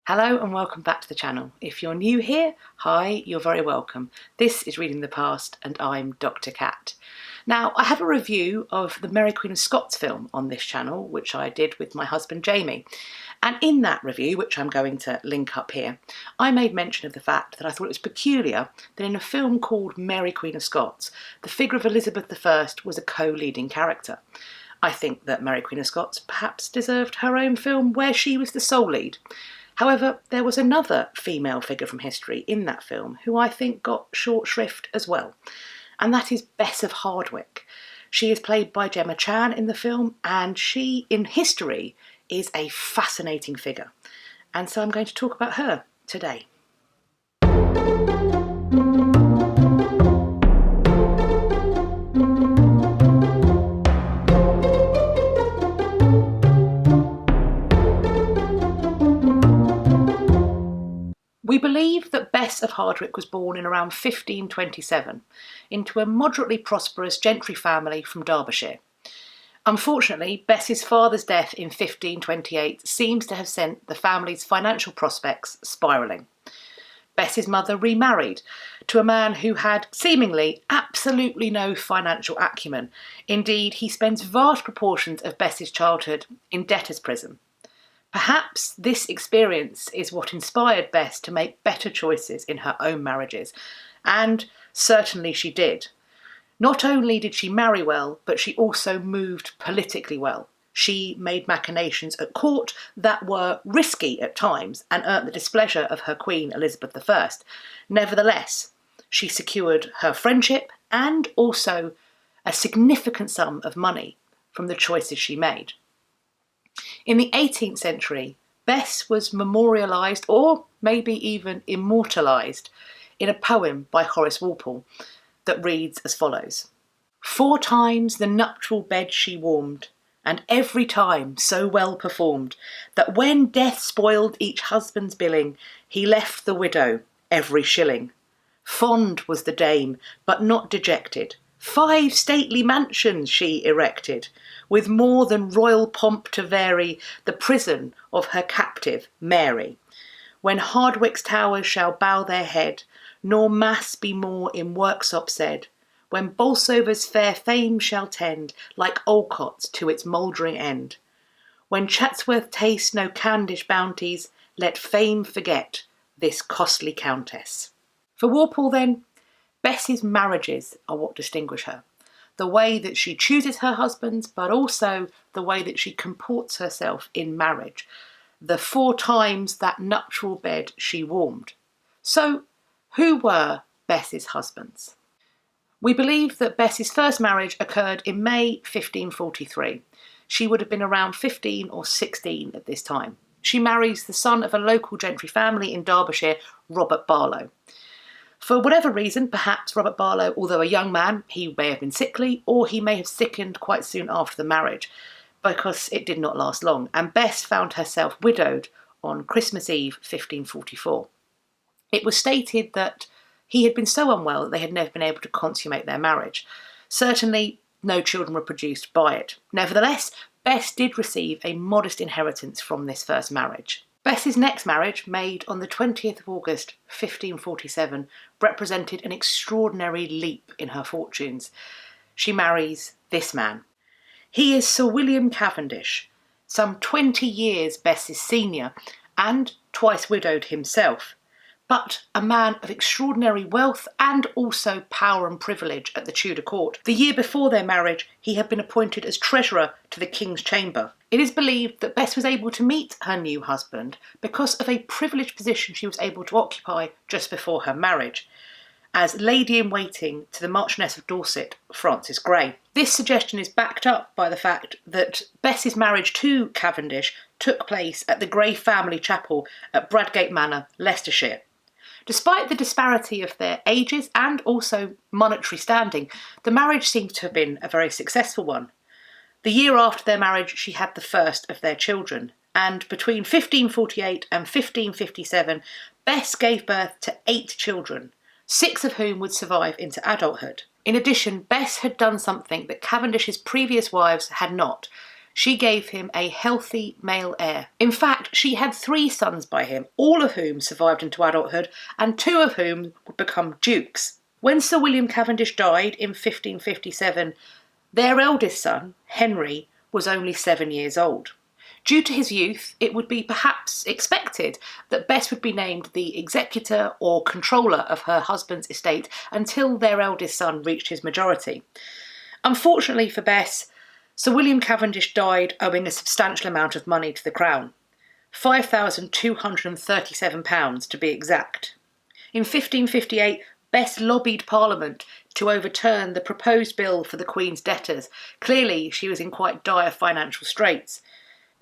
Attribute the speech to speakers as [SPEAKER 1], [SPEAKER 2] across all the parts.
[SPEAKER 1] Hello and welcome back to the channel. If you're new here, hi, you're very welcome. This is Reading the Past and I'm Dr. Cat. Now, I have a review of the Mary Queen of Scots film on this channel, which I did with my husband Jamie. And in that review, which I'm going to link up here, I made mention of the fact that I thought it was peculiar that in a film called Mary Queen of Scots, the figure of Elizabeth I was a co-leading character. I think that Mary Queen of Scots perhaps deserved her own film where she was the sole lead. However, there was another female figure from history in that film who I think got short shrift as well, and that is Bess of Hardwick. She is played by Gemma Chan in the film, and she, in history, is a fascinating figure. And so I'm going to talk about her today. We believe that Bess of Hardwick was born in around 1527 into a moderately prosperous gentry family from Derbyshire. Unfortunately, Bess's father's death in 1528 seems to have sent the family's financial prospects spiralling. Bess's mother remarried to a man who had seemingly absolutely no financial acumen. Indeed, he spends vast proportions of Bess's childhood in debtor's prison. Perhaps this experience is what inspired Bess to make better choices in her own marriages, and certainly she did. Not only did she marry well, but she also moved politically well. She made machinations at court that were risky at times and earned the displeasure of her queen Elizabeth I. Nevertheless, she secured her friendship and also a significant sum of money from the choices she made. In the 18th century, Bess was memorialised, or maybe even immortalised, in a poem by Horace Walpole that reads as follows. 4 times the nuptial bed she warmed, and every time so well performed, that when death spoiled each husband's billing, he left the widow every shilling. Fond was the dame, but not dejected. 5 stately mansions she erected, with more than royal pomp to vary the prison of her captive Mary. When Hardwick's towers shall bow their head, nor mass be more in worksop said, when Bolsover's fair fame shall tend, like Olcott's to its mouldering end. When Chatsworth taste no Cavendish bounties, let fame forget this costly countess. For Walpole, then, Bess's marriages are what distinguish her. The way that she chooses her husbands, but also the way that she comports herself in marriage. The 4 times that nuptial bed she warmed. So, who were Bess's husbands? We believe that Bess's first marriage occurred in May 1543. She would have been around 15 or 16 at this time. She marries the son of a local gentry family in Derbyshire, Robert Barlow. For whatever reason, perhaps Robert Barlow, although a young man, he may have been sickly, or he may have sickened quite soon after the marriage, because it did not last long, and Bess found herself widowed on Christmas Eve 1544. It was stated that he had been so unwell that they had never been able to consummate their marriage. Certainly, no children were produced by it. Nevertheless, Bess did receive a modest inheritance from this first marriage. Bess's next marriage, made on the 20th of August 1547, represented an extraordinary leap in her fortunes. She marries this man. He is Sir William Cavendish, some 20 years Bess's senior, and twice widowed himself, but a man of extraordinary wealth and also power and privilege at the Tudor court. The year before their marriage, he had been appointed as treasurer to the King's Chamber. It is believed that Bess was able to meet her new husband because of a privileged position she was able to occupy just before her marriage, as lady-in-waiting to the Marchioness of Dorset, Frances Grey. This suggestion is backed up by the fact that Bess's marriage to Cavendish took place at the Grey family chapel at Bradgate Manor, Leicestershire. Despite the disparity of their ages and also monetary standing, the marriage seems to have been a very successful one. The year after their marriage, she had the first of their children, and between 1548 and 1557, Bess gave birth to 8 children, 6 of whom would survive into adulthood. In addition, Bess had done something that Cavendish's previous wives had not. she gave him a healthy male heir. In fact, she had 3 sons by him, all of whom survived into adulthood, and 2 of whom would become dukes. When Sir William Cavendish died in 1557, their eldest son, Henry, was only 7 years old. Due to his youth, it would be perhaps expected that Bess would be named the executor or controller of her husband's estate until their eldest son reached his majority. Unfortunately for Bess, Sir William Cavendish died owing a substantial amount of money to the Crown, £5,237 to be exact. In 1558, Bess lobbied Parliament to overturn the proposed bill for the Queen's debtors. Clearly, she was in quite dire financial straits.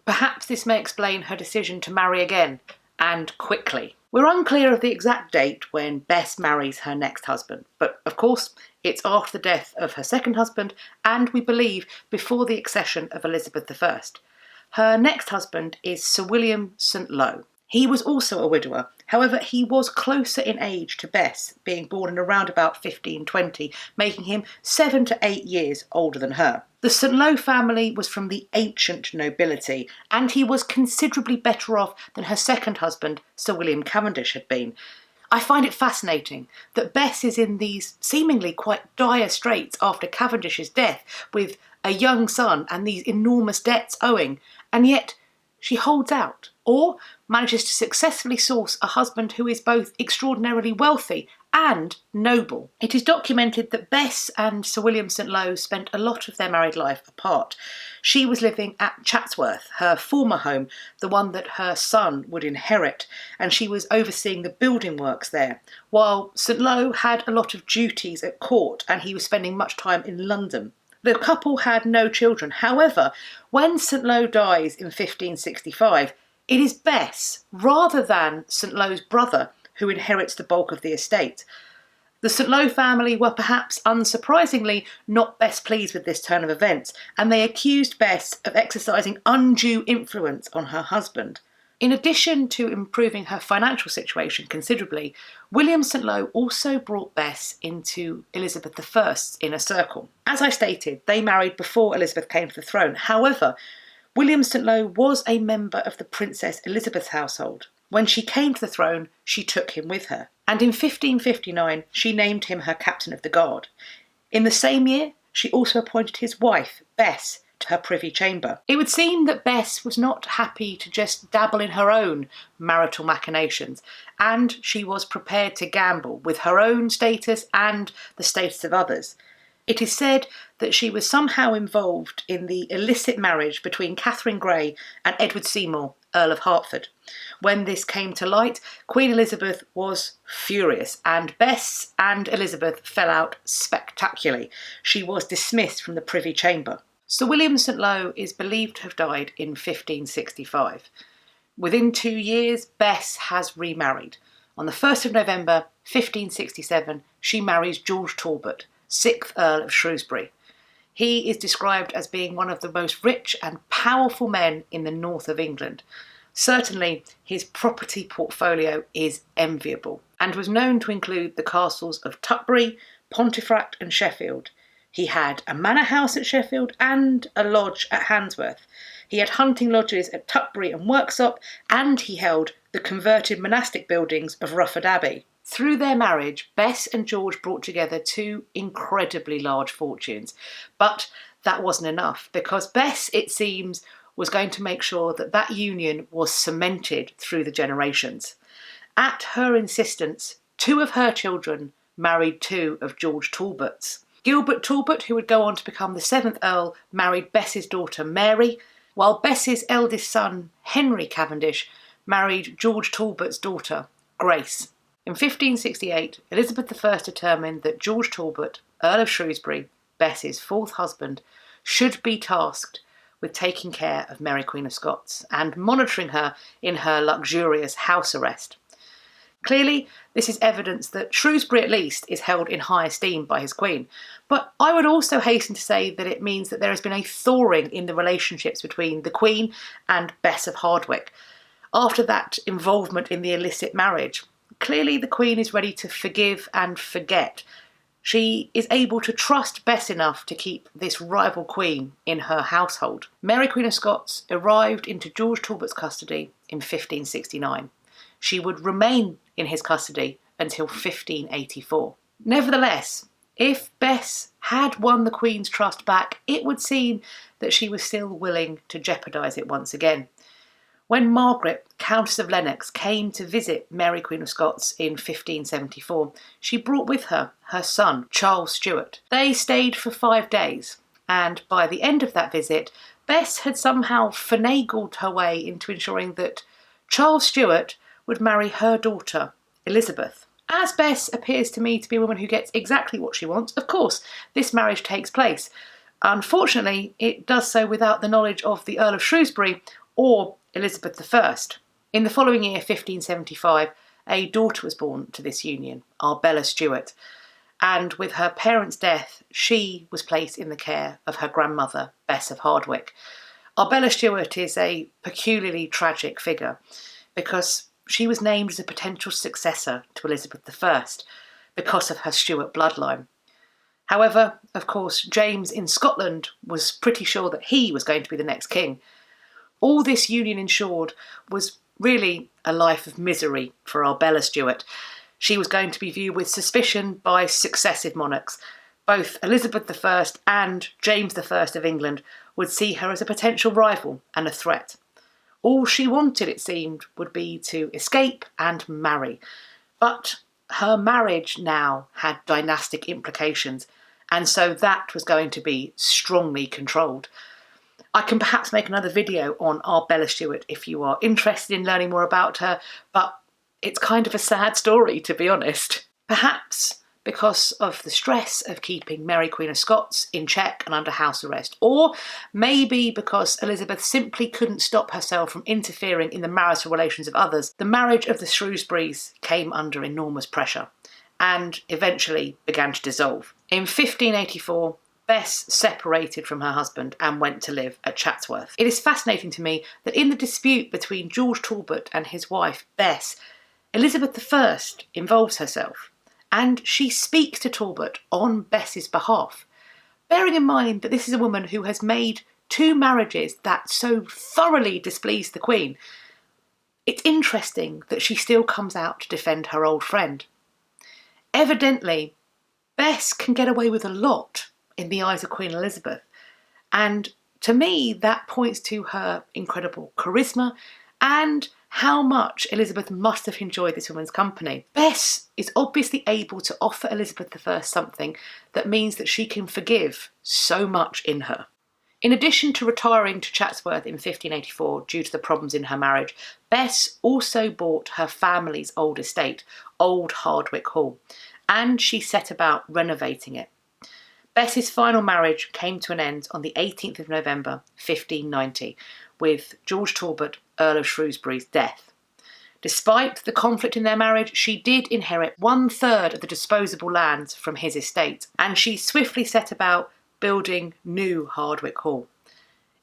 [SPEAKER 1] Perhaps this may explain her decision to marry again, and quickly. We're unclear of the exact date when Bess marries her next husband, but of course it's after the death of her second husband, and we believe before the accession of Elizabeth I. Her next husband is Sir William St. Lo. He was also a widower, however he was closer in age to Bess, being born in around about 1520, making him 7 to 8 years older than her. The St. Lo family was from the ancient nobility, and he was considerably better off than her second husband, Sir William Cavendish, had been. I find it fascinating that Bess is in these seemingly quite dire straits after Cavendish's death, with a young son and these enormous debts owing, and yet she holds out, or manages to successfully source a husband who is both extraordinarily wealthy and noble. It is documented that Bess and Sir William St. Lo spent a lot of their married life apart. She was living at Chatsworth, her former home, the one that her son would inherit, and she was overseeing the building works there, while St. Lo had a lot of duties at court and he was spending much time in London. The couple had no children. However, when St. Lo dies in 1565, it is Bess, rather than St. Lo's brother, who inherits the bulk of the estate. The St. Lo family were perhaps unsurprisingly not best pleased with this turn of events, and they accused Bess of exercising undue influence on her husband. In addition to improving her financial situation considerably, William St. Lo also brought Bess into Elizabeth I's inner circle. As I stated, they married before Elizabeth came to the throne. However, William St. Lo was a member of the Princess Elizabeth's household. When she came to the throne, she took him with her, and in 1559 she named him her captain of the guard. In the same year, she also appointed his wife, Bess, to her privy chamber. It would seem that Bess was not happy to just dabble in her own marital machinations, and she was prepared to gamble with her own status and the status of others. It is said that she was somehow involved in the illicit marriage between Catherine Grey and Edward Seymour, Earl of Hertford. When this came to light, Queen Elizabeth was furious, and Bess and Elizabeth fell out spectacularly. She was dismissed from the Privy Chamber. Sir William St. Lo is believed to have died in 1565. Within 2 years, Bess has remarried. On the 1st of November 1567, she marries George Talbot, 6th Earl of Shrewsbury. He is described as being one of the most rich and powerful men in the north of England. Certainly, his property portfolio is enviable and was known to include the castles of Tutbury, Pontefract and Sheffield. He had a manor house at Sheffield and a lodge at Handsworth. He had hunting lodges at Tutbury and Worksop, and he held the converted monastic buildings of Rufford Abbey. Through their marriage, Bess and George brought together 2 incredibly large fortunes. But that wasn't enough, because Bess, it seems, was going to make sure that that union was cemented through the generations. At her insistence, 2 of her children married 2 of George Talbot's. Gilbert Talbot, who would go on to become the 7th Earl, married Bess's daughter Mary, while Bess's eldest son, Henry Cavendish, married George Talbot's daughter, Grace. In 1568, Elizabeth I determined that George Talbot, Earl of Shrewsbury, Bess's 4th husband, should be tasked with taking care of Mary Queen of Scots and monitoring her in her luxurious house arrest. Clearly, this is evidence that Shrewsbury at least is held in high esteem by his queen, but I would also hasten to say that it means that there has been a thawing in the relationships between the queen and Bess of Hardwick. After that involvement in the illicit marriage, clearly the queen is ready to forgive and forget. she is able to trust Bess enough to keep this rival queen in her household. Mary Queen of Scots arrived into George Talbot's custody in 1569. She would remain in his custody until 1584. Nevertheless, if Bess had won the Queen's trust back, it would seem that she was still willing to jeopardise it once again. When Margaret, Countess of Lennox, came to visit Mary Queen of Scots in 1574, she brought with her her son, Charles Stuart. They stayed for 5 days, and by the end of that visit, Bess had somehow finagled her way into ensuring that Charles Stuart would marry her daughter, Elizabeth. As Bess appears to me to be a woman who gets exactly what she wants, of course, this marriage takes place. Unfortunately, it does so without the knowledge of the Earl of Shrewsbury or Elizabeth I. In the following year, 1575, a daughter was born to this union, Arbella Stuart, and with her parents' death, she was placed in the care of her grandmother, Bess of Hardwick. Arbella Stuart is a peculiarly tragic figure because she was named as a potential successor to Elizabeth I because of her Stuart bloodline. However, of course, James in Scotland was pretty sure that he was going to be the next king. All this union ensured was really a life of misery for Arbella Stuart. She was going to be viewed with suspicion by successive monarchs. Both Elizabeth I and James I of England would see her as a potential rival and a threat. All she wanted, it seemed, would be to escape and marry. But her marriage now had dynastic implications, and so that was going to be strongly controlled. I can perhaps make another video on Arbella Stuart if you are interested in learning more about her, but it's kind of a sad story, to be honest. Perhaps because of the stress of keeping Mary Queen of Scots in check and under house arrest, or maybe because Elizabeth simply couldn't stop herself from interfering in the marital relations of others, the marriage of the Shrewsburys came under enormous pressure and eventually began to dissolve. In 1584, Bess separated from her husband and went to live at Chatsworth. It is fascinating to me that in the dispute between George Talbot and his wife, Bess, Elizabeth I involves herself, and she speaks to Talbot on Bess's behalf, bearing in mind that this is a woman who has made 2 marriages that so thoroughly displeased the Queen. It's interesting that she still comes out to defend her old friend. Evidently, Bess can get away with a lot in the eyes of Queen Elizabeth, and to me that points to her incredible charisma and how much Elizabeth must have enjoyed this woman's company. Bess is obviously able to offer Elizabeth I something that means that she can forgive so much in her. In addition to retiring to Chatsworth in 1584 due to the problems in her marriage, Bess also bought her family's old estate, Old Hardwick Hall, and she set about renovating it. Bess's final marriage came to an end on the 18th of November 1590 with George Talbot, Earl of Shrewsbury's death. Despite the conflict in their marriage, she did inherit 1/3 of the disposable lands from his estate, and she swiftly set about building new Hardwick Hall.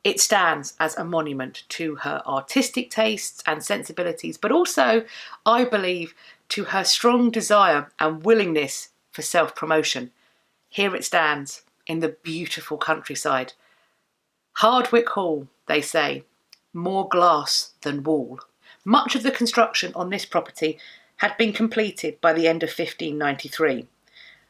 [SPEAKER 1] It stands as a monument to her artistic tastes and sensibilities, but also, I believe, to her strong desire and willingness for self-promotion. Here it stands in the beautiful countryside. Hardwick Hall, they say, more glass than wall. Much of the construction on this property had been completed by the end of 1593.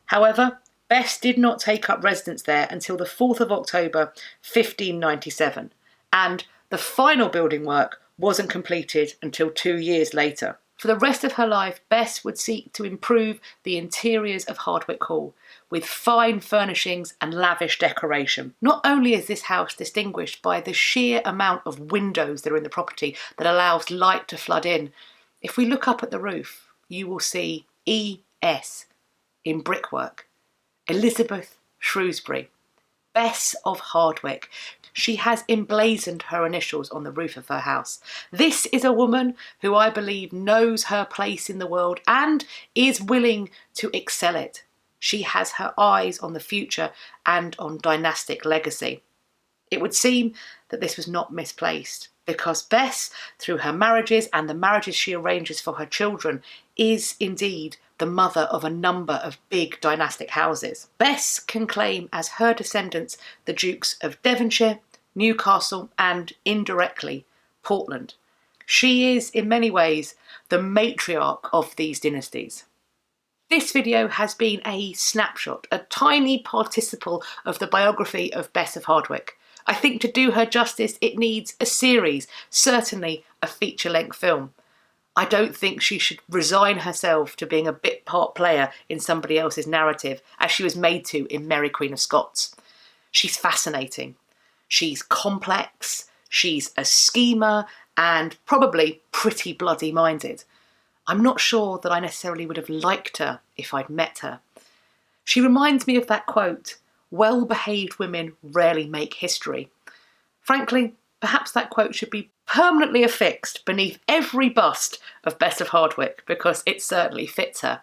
[SPEAKER 1] However, Bess did not take up residence there until the 4th of October 1597, and the final building work wasn't completed until 2 years later. For the rest of her life, Bess would seek to improve the interiors of Hardwick Hall with fine furnishings and lavish decoration. Not only is this house distinguished by the sheer amount of windows that are in the property that allows light to flood in, if we look up at the roof, you will see E.S. in brickwork. Elizabeth Shrewsbury, Bess of Hardwick. She has emblazoned her initials on the roof of her house. This is a woman who I believe knows her place in the world and is willing to excel it. She has her eyes on the future and on dynastic legacy. It would seem that this was not misplaced, because Bess, through her marriages and the marriages she arranges for her children, is indeed the mother of a number of big dynastic houses. Bess can claim as her descendants the Dukes of Devonshire, Newcastle and, indirectly, Portland. She is, in many ways, the matriarch of these dynasties. This video has been a snapshot, a tiny participle of the biography of Bess of Hardwick. I think to do her justice it needs a series, certainly a feature-length film. I don't think she should resign herself to being a bit part player in somebody else's narrative, as she was made to in Mary Queen of Scots. She's fascinating. She's complex, she's a schemer, and probably pretty bloody minded. I'm not sure that I necessarily would have liked her if I'd met her. She reminds me of that quote, "Well-behaved women rarely make history." Frankly, perhaps that quote should be permanently affixed beneath every bust of Bess of Hardwick, because it certainly fits her.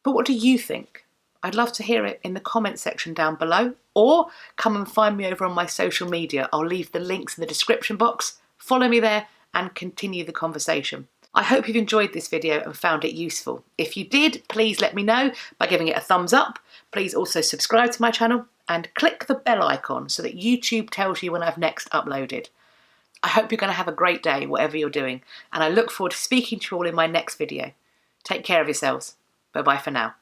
[SPEAKER 1] But what do you think? I'd love to hear it in the comments section down below, or come and find me over on my social media. I'll leave the links in the description box. Follow me there and continue the conversation. I hope you've enjoyed this video and found it useful. If you did, please let me know by giving it a thumbs up. Please also subscribe to my channel and click the bell icon so that YouTube tells you when I've next uploaded. I hope you're going to have a great day, whatever you're doing, and I look forward to speaking to you all in my next video. Take care of yourselves. Bye-bye for now.